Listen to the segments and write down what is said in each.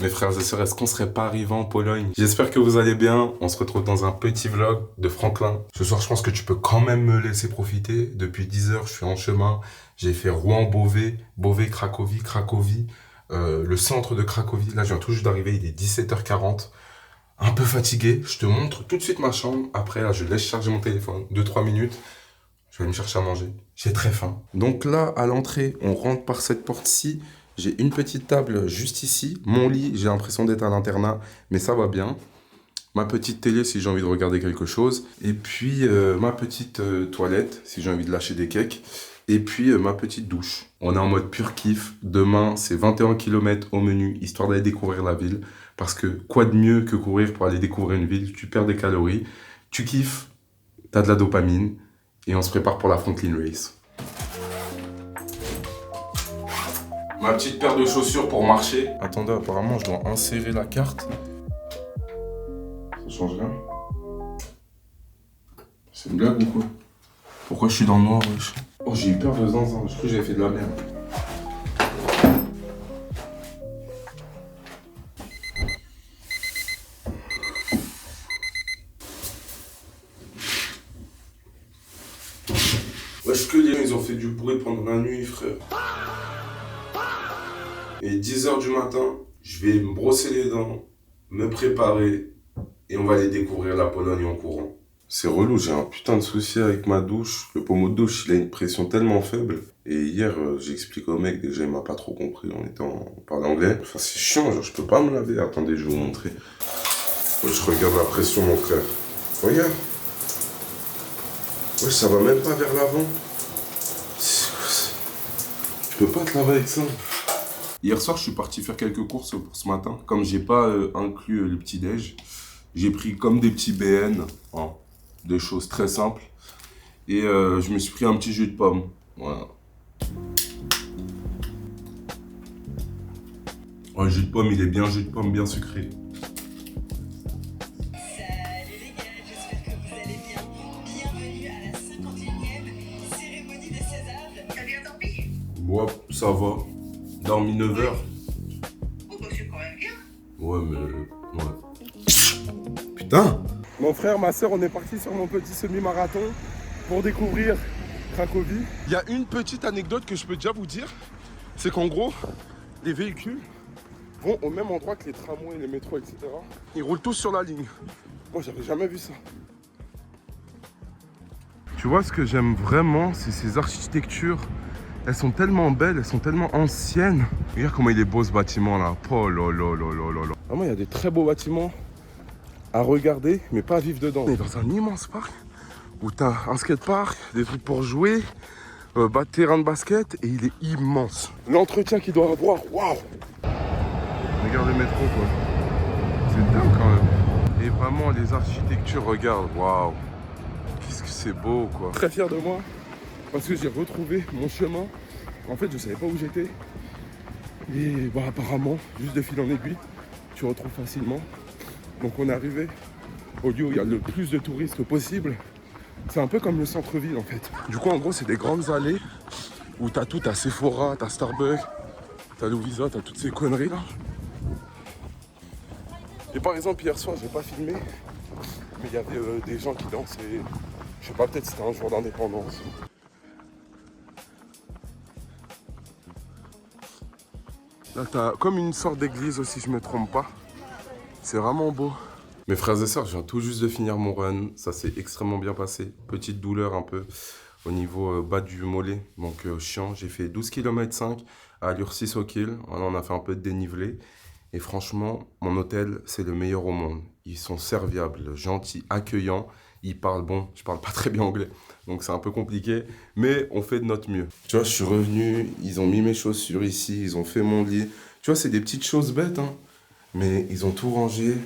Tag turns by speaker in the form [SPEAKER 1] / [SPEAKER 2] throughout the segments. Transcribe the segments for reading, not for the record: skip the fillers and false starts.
[SPEAKER 1] Mes frères et sœurs, est-ce qu'on serait pas arrivé en Pologne? J'espère que vous allez bien. On se retrouve dans un petit vlog de Franklin. Ce soir, je pense que tu peux quand même me laisser profiter. Depuis 10 heures, je suis en chemin. J'ai fait Rouen-Beauvais, Beauvais-Cracovie, Cracovie, le centre de Cracovie. Là, je viens tout juste d'arriver, il est 17h40. Un peu fatigué. Je te montre tout de suite ma chambre. Après, là, je laisse charger mon téléphone. 2-3 minutes. Je vais me chercher à manger. J'ai très faim. Donc là, à l'entrée, on rentre par cette porte-ci. J'ai une petite table juste ici. Mon lit, j'ai l'impression d'être à l'internat, mais ça va bien. Ma petite télé si j'ai envie de regarder quelque chose. Et puis ma petite toilette si j'ai envie de lâcher des cakes. Et puis ma petite douche. On est en mode pur kiff. Demain, c'est 21 km au menu, histoire d'aller découvrir la ville. Parce que quoi de mieux que courir pour aller découvrir une ville? Tu perds des calories, tu kiffes, t'as de la dopamine. Et on se prépare pour la Franklin Race. Ma petite paire de chaussures pour marcher. Attendez, apparemment, je dois insérer la carte. Ça change rien. C'est une blague ou quoi? Pourquoi je suis dans le noir, wesh? Oh, j'ai eu peur de zinzin. Je crois que j'avais fait de la merde. Wesh, que les gens, ils ont fait du bruit pendant la nuit, frère. Et 10 h du matin, je vais me brosser les dents, me préparer, et on va aller découvrir la Pologne en courant. C'est relou, j'ai un putain de souci avec ma douche. Le pommeau de douche, il a une pression tellement faible. Et hier, j'ai expliqué au mec, déjà il m'a pas trop compris, on parlait anglais. Enfin c'est chiant, genre je peux pas me laver. Attendez, je vais vous montrer. Ouais, je regarde la pression, mon frère. Regarde. Ouais, ça va même pas vers l'avant. Tu peux pas te laver avec ça. Hier soir, je suis parti faire quelques courses pour ce matin. Comme j'ai pas inclus le petit-déj, j'ai pris comme des petits BN, hein, des choses très simples. Et je me suis pris un petit jus de pomme. Voilà. Oh, le jus de pomme, il est bien jus de pomme, bien sucré.
[SPEAKER 2] Salut les gars, j'espère que vous allez bien. Bienvenue à la 51e cérémonie des Césars. T'as bien dormi?
[SPEAKER 1] Ouais, ça va. Dormi 9 heures.
[SPEAKER 2] Oh bah c'est quand même bien.
[SPEAKER 1] Ouais, mais... Ouais. Putain! Mon frère, ma soeur, on est parti sur mon petit semi-marathon pour découvrir Cracovie. Il y a une petite anecdote que je peux déjà vous dire, c'est qu'en gros, les véhicules vont au même endroit que les tramways, les métros, etc. Ils roulent tous sur la ligne. Moi, j'avais jamais vu ça. Tu vois, ce que j'aime vraiment, c'est ces architectures. Elles sont tellement belles, elles sont tellement anciennes. Regarde comment il est beau ce bâtiment là. Oh là là là là là là. Vraiment, il y a des très beaux bâtiments à regarder, mais pas à vivre dedans. On est dans un immense parc où tu as un skatepark, des trucs pour jouer, terrain de basket, et il est immense. L'entretien qu'il doit avoir, waouh! Regarde le métro, quoi. C'est dingue quand même. Et vraiment, les architectures, regarde, waouh! Qu'est-ce que c'est beau, quoi. Très fier de moi, parce que j'ai retrouvé mon chemin. En fait, je savais pas où j'étais. Et bah, apparemment, juste de fil en aiguille, tu retrouves facilement. Donc on est arrivé au lieu où il y a le plus de touristes possible. C'est un peu comme le centre-ville en fait. Du coup en gros c'est des grandes allées où t'as tout, t'as Sephora, t'as Starbucks, t'as Lovisa, t'as toutes ces conneries là. Et par exemple hier soir j'ai pas filmé, mais il y avait des gens qui dansaient. Je sais pas, peut-être c'était un jour d'indépendance. Là t'as comme une sorte d'église aussi, je me trompe pas. C'est vraiment beau. Mes frères et sœurs, je viens tout juste de finir mon run. Ça s'est extrêmement bien passé. Petite douleur un peu au niveau bas du mollet. Donc chiant. J'ai fait 12 km 5 à allure 6 au kill. Voilà, on a fait un peu de dénivelé. Et franchement, mon hôtel, c'est le meilleur au monde. Ils sont serviables, gentils, accueillants. Ils parlent, bon, je parle pas très bien anglais. Donc c'est un peu compliqué. Mais on fait de notre mieux. Tu vois, je suis revenu. Ils ont mis mes chaussures ici. Ils ont fait mon lit. Tu vois, c'est des petites choses bêtes, hein. Mais ils ont tout rangé.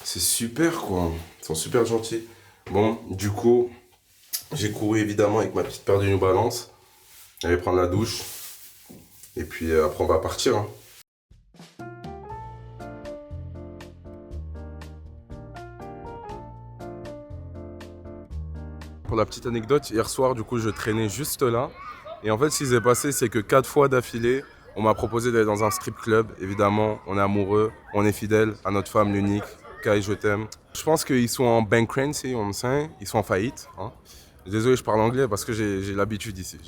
[SPEAKER 1] C'est super, quoi. Ils sont super gentils. Bon, du coup, j'ai couru évidemment avec ma petite paire de New Balance. J'allais prendre la douche. Et puis après, on va partir, hein. Pour la petite anecdote, hier soir, du coup, je traînais juste là. Et en fait, ce qui s'est passé, c'est que 4 fois d'affilée, On m'a proposé d'aller dans un strip club. Évidemment, on est amoureux, on est fidèle à notre femme l'unique. Kai, je t'aime. Je pense qu'ils sont en bankruptcy, on sait. Ils sont en faillite. Hein. Désolé, je parle anglais parce que j'ai l'habitude ici.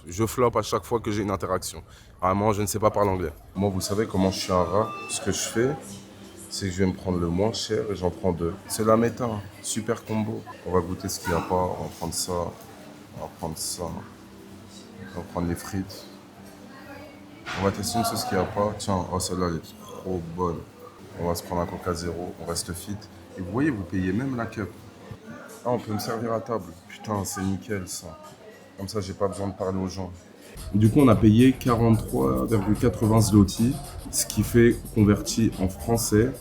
[SPEAKER 1] Je floppe à chaque fois que j'ai une interaction. Vraiment, je ne sais pas parler anglais. Moi, vous savez comment je suis un rat. Ce que je fais, c'est que je vais me prendre le moins cher et j'en prends deux. C'est la méta. Hein. Super combo. On va goûter ce qu'il n'y a pas. On va prendre ça. On va prendre ça. On va prendre les frites. On va tester une sauce qu'il n'y a pas. Tiens, oh celle-là elle est trop bonne. On va se prendre un Coca zéro, on reste fit. Et vous voyez, vous payez même la cup. Ah, on peut me servir à table. Putain, c'est nickel ça. Comme ça, j'ai pas besoin de parler aux gens. Du coup, on a payé 43,80 zloty, ce qui fait, converti en français,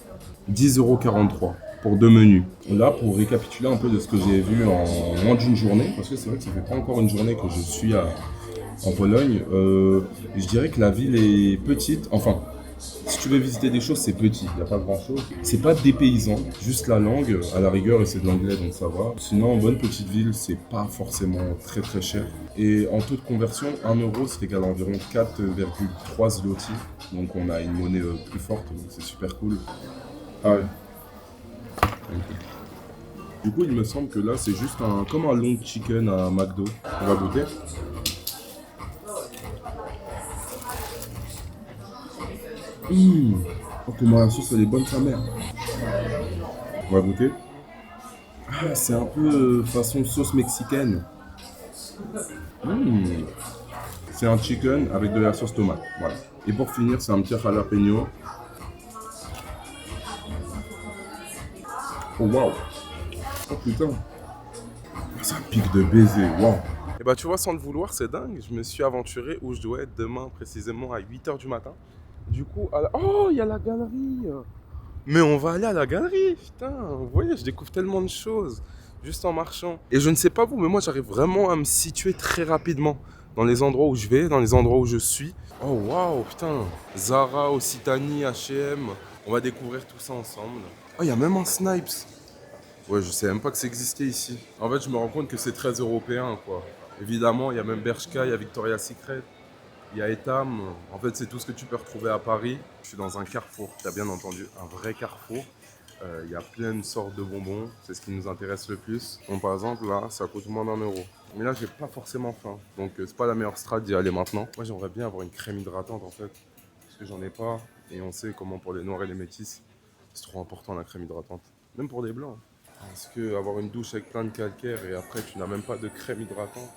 [SPEAKER 1] 10,43 € pour deux menus. Là, pour récapituler un peu de ce que j'ai vu en moins d'une journée, parce que c'est vrai que ça fait pas encore une journée que je suis en Pologne, je dirais que la ville est petite. Enfin, si tu veux visiter des choses, c'est petit, il n'y a pas grand chose. C'est pas dépaysant, juste la langue, à la rigueur, et c'est de l'anglais donc ça va. Sinon, en bonne petite ville, c'est pas forcément très très cher. Et en taux de conversion, 1 euro c'est égal à environ 4,3 zloty. Donc on a une monnaie plus forte, donc c'est super cool. Ah ouais. Du coup, il me semble que là, c'est juste comme un long chicken à McDo. On va goûter. Oh, comment la sauce elle est bonne sa mère. On va goûter. Ah, c'est un peu façon sauce mexicaine. C'est un chicken avec de la sauce tomate. Voilà. Et pour finir, c'est un petit jalapeno. Oh waouh. Oh putain. Ça pique de baiser. Waouh. Et bah tu vois, sans le vouloir, c'est dingue. Je me suis aventuré où je dois être demain précisément à 8 h du matin. Du coup, oh, il y a la galerie. Mais on va aller à la galerie, putain, vous voyez, je découvre tellement de choses juste en marchant. Et je ne sais pas vous, mais moi j'arrive vraiment à me situer très rapidement dans les endroits où je vais, dans les endroits où je suis. Oh waouh, putain, Zara, Occitanie, H&M, on va découvrir tout ça ensemble. Oh, il y a même un Snipes. Ouais, je sais même pas que ça existait ici. En fait, je me rends compte que c'est très européen, quoi. Évidemment, il y a même Bershka, il y a Victoria's Secret. Il y a Etam, en fait c'est tout ce que tu peux retrouver à Paris. Je suis dans un carrefour, tu as bien entendu, un vrai carrefour. Il y a plein de sortes de bonbons, c'est ce qui nous intéresse le plus. Donc par exemple là, ça coûte moins d'1 €. Mais là j'ai pas forcément faim, donc c'est pas la meilleure strat d'y aller maintenant. Moi j'aimerais bien avoir une crème hydratante en fait, parce que j'en ai pas. Et on sait comment pour les noirs et les métis, c'est trop important la crème hydratante. Même pour les blancs. Parce que avoir une douche avec plein de calcaire et après tu n'as même pas de crème hydratante,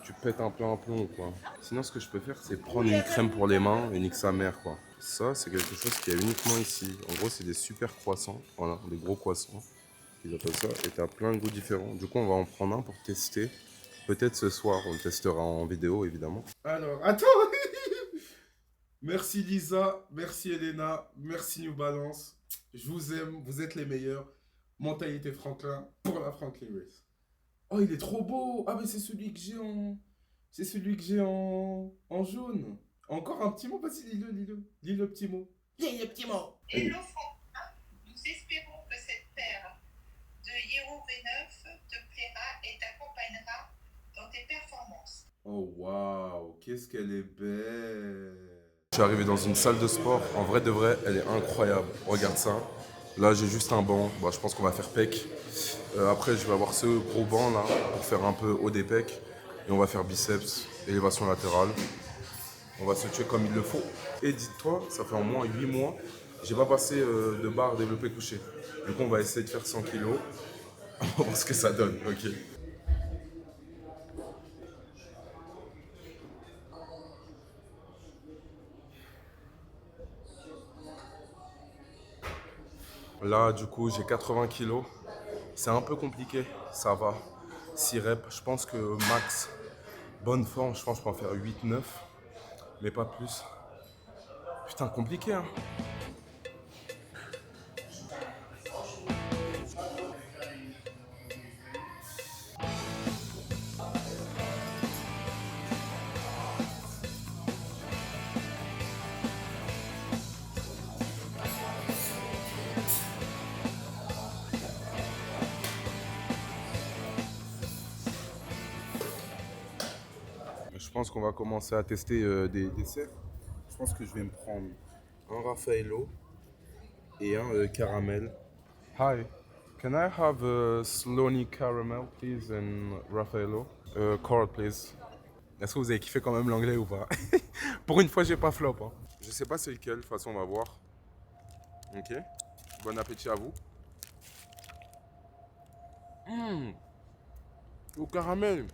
[SPEAKER 1] tu pètes un peu un plomb quoi. Sinon ce que je peux faire c'est prendre une crème pour les mains et nique sa mère quoi. Ça c'est quelque chose qu'il y a uniquement ici. En gros c'est des super croissants, voilà, des gros croissants. Ils appellent ça et t'as plein de goûts différents. Du coup on va en prendre un pour tester. Peut-être ce soir on le testera en vidéo évidemment. Alors attends. Merci Lisa, merci Elena, merci New Balance. Je vous aime, vous êtes les meilleurs. Mentalité Franklin pour la Franklin Race. Oh, il est trop beau! Ah, mais c'est celui que j'ai en. C'est celui que j'ai en jaune. Encore un petit mot, vas-y, lis-le, lis-le. Lis le petit mot. Lis le petit mot.
[SPEAKER 2] Hello Franklin, nous espérons que cette paire de Hero V9 te plaira et t'accompagnera dans tes performances.
[SPEAKER 1] Oh, waouh, qu'est-ce qu'elle est belle! Je suis arrivé dans une salle de sport. En vrai de vrai, elle est incroyable. Regarde ça. Là, j'ai juste un banc. Bah, je pense qu'on va faire pec. Après, je vais avoir ce gros banc là pour faire un peu haut des pecs. Et on va faire biceps, élévation latérale. On va se tuer comme il le faut. Et dis-toi, ça fait au moins 8 mois, j'ai pas passé de barre développé couché. Du coup, on va essayer de faire 100 kilos. On va voir ce que ça donne. Ok. Là, du coup, j'ai 80 kilos. C'est un peu compliqué, ça va. 6 reps, je pense que max, bonne forme, je pense que je peux en faire 8-9, mais pas plus. Putain, compliqué, hein. Je pense qu'on va commencer à tester des desserts. pense que je vais me prendre un Raffaello et un caramel. Hi, can I have a Sloney caramel, please, and Raffaello? Cold, please. Est-ce que vous avez kiffé quand même l'anglais ou pas? Pour une fois, j'ai pas flop. Hein. Je sais pas c'est lequel, de toute façon, on va voir. Ok. Bon appétit à vous. Au caramel.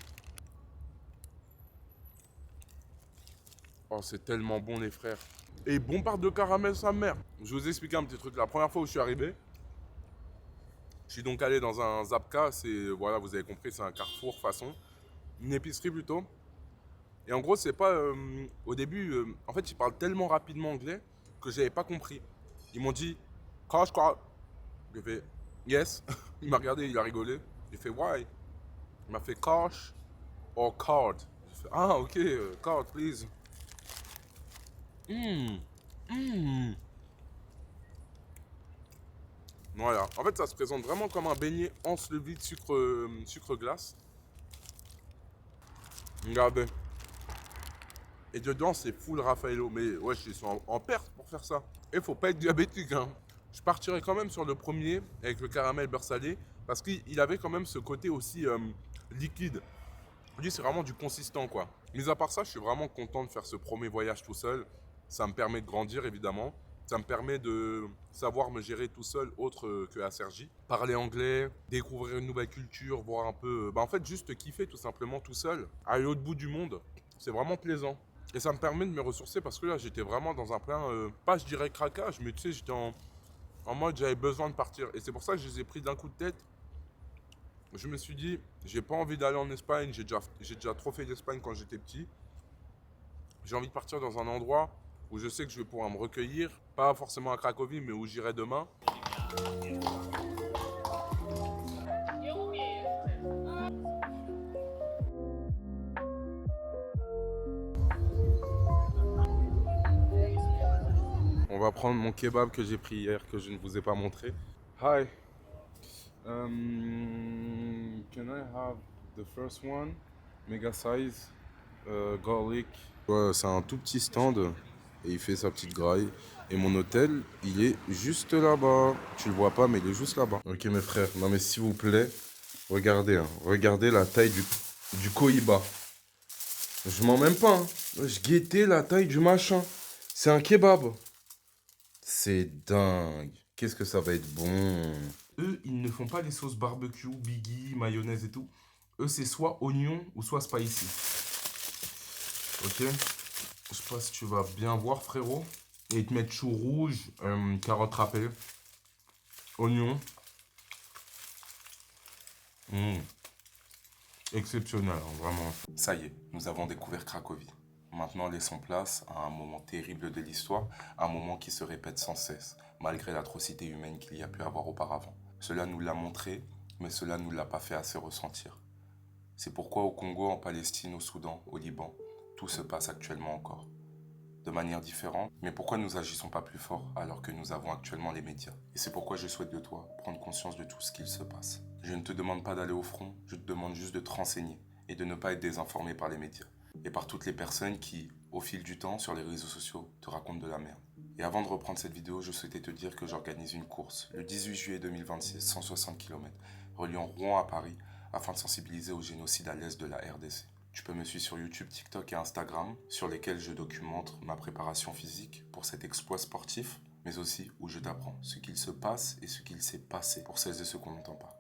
[SPEAKER 1] Oh, c'est tellement bon, les frères. Et bon part de caramel, sa mère. Je vais vous expliquer un petit truc. La première fois où je suis arrivé, je suis donc allé dans un Zapka. C'est, voilà, vous avez compris, c'est un carrefour façon. Une épicerie plutôt. Et en gros, c'est pas. Au début, en fait, ils parlent tellement rapidement anglais que j'avais pas compris. Ils m'ont dit, cash card. J'ai fait, yes. Il m'a regardé, il a rigolé. J'ai fait, why? Il m'a fait cash or card. J'ai fait, ah, ok, card, please. Hum, hum. Voilà. En fait, ça se présente vraiment comme un beignet ensevelie de sucre glace. Regardez. Et dedans, c'est full Raffaello. Mais ouais, ils sont en perte pour faire ça. Et faut pas être diabétique, hein. Je partirais quand même sur le premier avec le caramel beurre salé parce qu'il avait quand même ce côté aussi liquide. Lui, c'est vraiment du consistant, quoi. Mis à part ça, je suis vraiment content de faire ce premier voyage tout seul. Ça me permet de grandir, évidemment. Ça me permet de savoir me gérer tout seul, autre que à Sergi. Parler anglais, découvrir une nouvelle culture, voir un peu... en fait, juste kiffer tout simplement tout seul. À l'autre bout du monde. C'est vraiment plaisant. Et ça me permet de me ressourcer parce que là, j'étais vraiment dans un plein... pas, je dirais, craquage, mais tu sais, j'étais en mode, j'avais besoin de partir. Et c'est pour ça que je les ai pris d'un coup de tête. Je me suis dit, j'ai pas envie d'aller en Espagne, j'ai déjà trop fait l'Espagne quand j'étais petit. J'ai envie de partir dans un endroit où je sais que je vais pouvoir me recueillir, pas forcément à Cracovie, mais où j'irai demain. On va prendre mon kebab que j'ai pris hier, que je ne vous ai pas montré. Hi. Can I have the first one? Mega size, garlic. Ouais, c'est un tout petit stand et il fait sa petite graille. Et mon hôtel, il est juste là-bas. Tu le vois pas, mais il est juste là-bas. Ok, mes frères. Non, mais s'il vous plaît, regardez. Hein. Regardez la taille du Cohiba. Je mens même pas. Hein. Je guettais la taille du machin. C'est un kebab. C'est dingue. Qu'est-ce que ça va être bon. Eux, ils ne font pas les sauces barbecue, biggie, mayonnaise et tout. Eux, c'est soit oignon ou soit spicy. Ok. Je sais pas si tu vas bien voir, frérot. Et ils te mettent chou rouge, carottes râpées, oignon. Exceptionnel, hein, vraiment. Ça y est, nous avons découvert Cracovie. Maintenant, laissons place à un moment terrible de l'histoire, un moment qui se répète sans cesse, malgré l'atrocité humaine qu'il y a pu avoir auparavant. Cela nous l'a montré, mais cela ne nous l'a pas fait assez ressentir. C'est pourquoi au Congo, en Palestine, au Soudan, au Liban, tout se passe actuellement encore. De manière différente, mais pourquoi nous agissons pas plus fort alors que nous avons actuellement les médias? Et c'est pourquoi je souhaite de toi prendre conscience de tout ce qu'il se passe. Je ne te demande pas d'aller au front, je te demande juste de te renseigner et de ne pas être désinformé par les médias et par toutes les personnes qui, au fil du temps, sur les réseaux sociaux, te racontent de la merde. Et avant de reprendre cette vidéo, je souhaitais te dire que j'organise une course le 18 juillet 2026, 160 km, reliant Rouen à Paris, afin de sensibiliser au génocide à l'est de la RDC. Tu peux me suivre sur YouTube, TikTok et Instagram, sur lesquels je documente ma préparation physique pour cet exploit sportif, mais aussi où je t'apprends ce qu'il se passe et ce qu'il s'est passé pour celles et ceux qu'on n'entend pas.